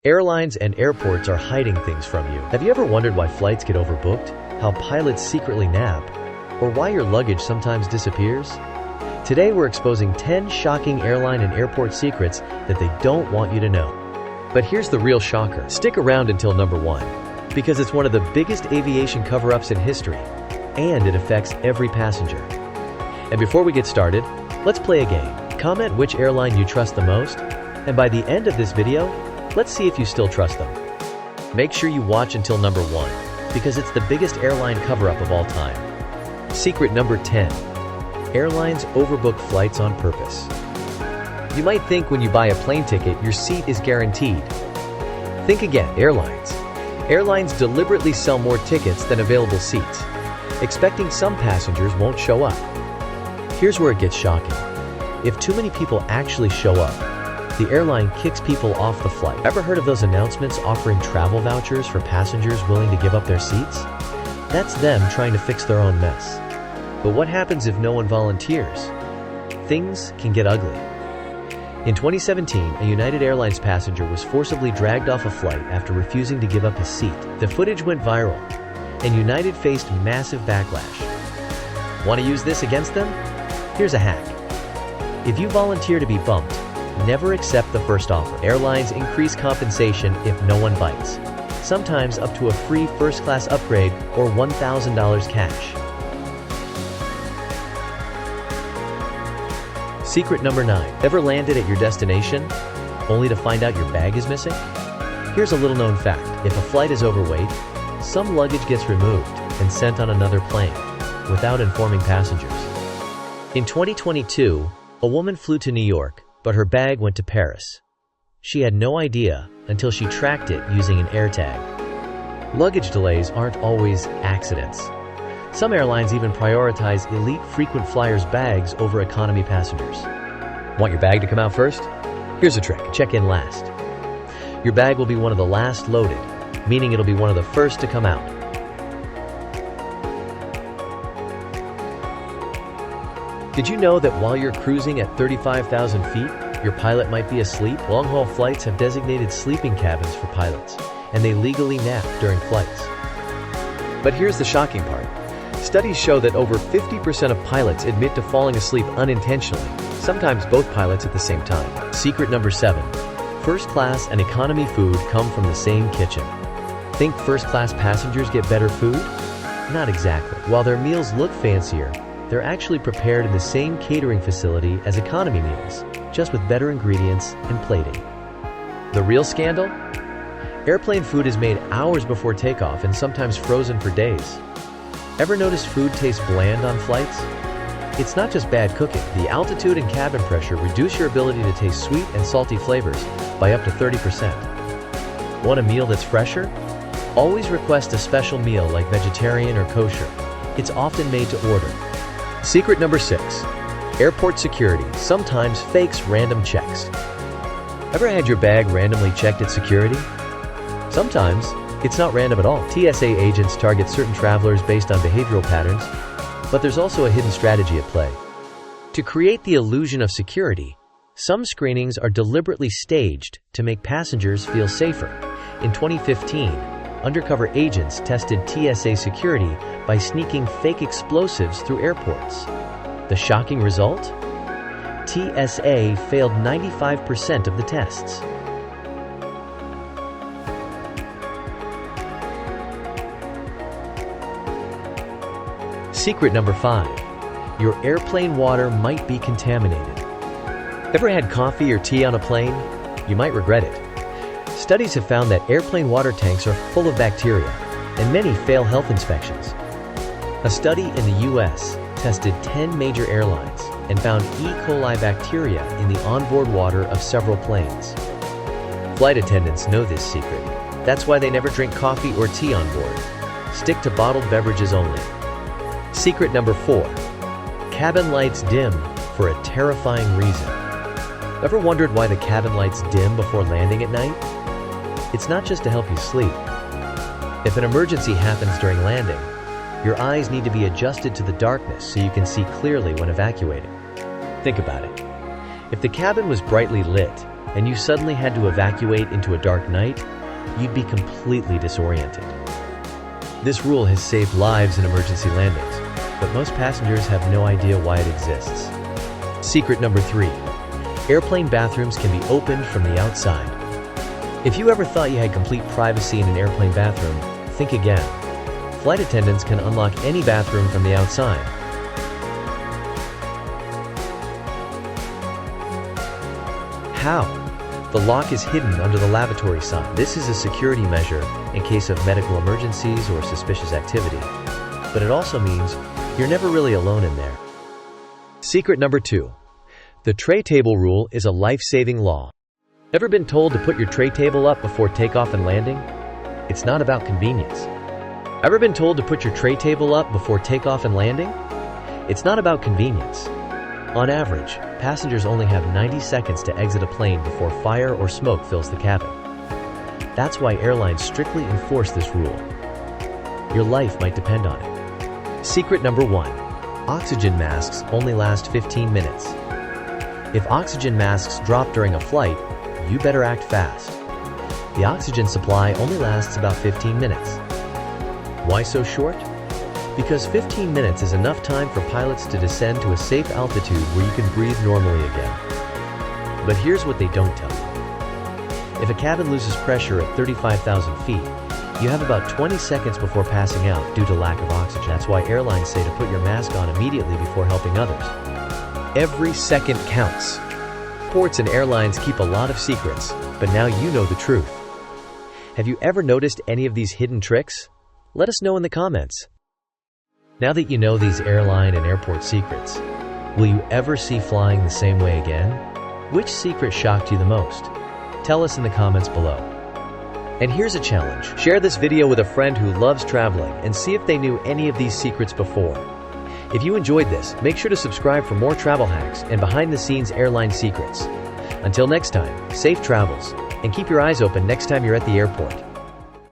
Airlines and airports are hiding things from you. Have you ever wondered why flights get overbooked? How pilots secretly nap? Or why your luggage sometimes disappears? Today we're exposing 10 shocking airline and airport secrets that they don't want you to know. But here's the real shocker. Stick around until number 1, because it's one of the biggest aviation cover-ups in history, and it affects every passenger. And before we get started, let's play a game. Comment which airline you trust the most, and by the end of this video, let's see if you still trust them. Make sure you watch until number 1, because it's the biggest airline cover-up of all time. Secret number 10. Airlines overbook flights on purpose. You might think when you buy a plane ticket, your seat is guaranteed. Think again. Airlines. Airlines deliberately sell more tickets than available seats, expecting some passengers won't show up. Here's where it gets shocking. If too many people actually show up, the airline kicks people off the flight. Ever heard of those announcements offering travel vouchers for passengers willing to give up their seats? That's them trying to fix their own mess. But what happens if no one volunteers? Things can get ugly. In 2017, a United Airlines passenger was forcibly dragged off a flight after refusing to give up his seat. The footage went viral, and United faced massive backlash. Want to use this against them? Here's a hack. If you volunteer to be bumped, never accept the first offer. Airlines increase compensation if no one bites, sometimes up to a free first-class upgrade or $1,000 cash. Secret number 9. Ever landed at your destination, only to find out your bag is missing? Here's a little-known fact. If a flight is overweight, some luggage gets removed and sent on another plane, without informing passengers. In 2022, a woman flew to New York, but her bag went to Paris. She had no idea until she tracked it using an AirTag. Luggage delays aren't always accidents. Some airlines even prioritize elite frequent flyers' bags over economy passengers. Want your bag to come out first? Here's a trick. Check in last. Your bag will be one of the last loaded, meaning it'll be one of the first to come out. Did you know that while you're cruising at 35,000 feet, your pilot might be asleep? Long-haul flights have designated sleeping cabins for pilots, and they legally nap during flights. But here's the shocking part. Studies show that over 50% of pilots admit to falling asleep unintentionally, sometimes both pilots at the same time. Secret number 7. First class and economy food come from the same kitchen. Think first-class passengers get better food? Not exactly. While their meals look fancier, they're actually prepared in the same catering facility as economy meals, just with better ingredients and plating. The real scandal? Airplane food is made hours before takeoff and sometimes frozen for days. Ever notice food tastes bland on flights? It's not just bad cooking. The altitude and cabin pressure reduce your ability to taste sweet and salty flavors by up to 30%. Want a meal that's fresher? Always request a special meal like vegetarian or kosher. It's often made to order. Secret number 6. Airport security sometimes fakes random checks. Ever had your bag randomly checked at security? Sometimes it's not random at all. TSA agents target certain travelers based on behavioral patterns, but there's also a hidden strategy at play. To create the illusion of security, some screenings are deliberately staged to make passengers feel safer. In 2015, undercover agents tested TSA security by sneaking fake explosives through airports. The shocking result? TSA failed 95% of the tests. Secret number 5. Your airplane water might be contaminated. Ever had coffee or tea on a plane? You might regret it. Studies have found that airplane water tanks are full of bacteria, and many fail health inspections. A study in the US tested 10 major airlines and found E. coli bacteria in the onboard water of several planes. Flight attendants know this secret. That's why they never drink coffee or tea on board. Stick to bottled beverages only. Secret number 4. Cabin lights dim for a terrifying reason. Ever wondered why the cabin lights dim before landing at night? It's not just to help you sleep. If an emergency happens during landing, your eyes need to be adjusted to the darkness so you can see clearly when evacuating. Think about it. If the cabin was brightly lit, and you suddenly had to evacuate into a dark night, you'd be completely disoriented. This rule has saved lives in emergency landings, but most passengers have no idea why it exists. Secret number 3. Airplane bathrooms can be opened from the outside. If you ever thought you had complete privacy in an airplane bathroom, think again. Flight attendants can unlock any bathroom from the outside. How? The lock is hidden under the lavatory sign. This is a security measure in case of medical emergencies or suspicious activity, but it also means you're never really alone in there. Secret number 2. The tray table rule is a life-saving law. Ever been told to put your tray table up before takeoff and landing? It's not about convenience. Ever been told to put your tray table up before takeoff and landing? It's not about convenience. On average, passengers only have 90 seconds to exit a plane before fire or smoke fills the cabin. That's why airlines strictly enforce this rule. Your life might depend on it. Secret number 1. Oxygen masks only last 15 minutes. If oxygen masks drop during a flight, you better act fast. The oxygen supply only lasts about 15 minutes. Why so short? Because 15 minutes is enough time for pilots to descend to a safe altitude where you can breathe normally again. But here's what they don't tell you. If a cabin loses pressure at 35,000 feet, you have about 20 seconds before passing out due to lack of oxygen. That's why airlines say to put your mask on immediately before helping others. Every second counts. Ports and airlines keep a lot of secrets, but now you know the truth. Have you ever noticed any of these hidden tricks? Let us know in the comments. Now that you know these airline and airport secrets, will you ever see flying the same way again? Which secret shocked you the most? Tell us in the comments below. And here's a challenge. Share this video with a friend who loves traveling and see if they knew any of these secrets before. If you enjoyed this, make sure to subscribe for more travel hacks and behind-the-scenes airline secrets. Until next time, safe travels, and keep your eyes open next time you're at the airport.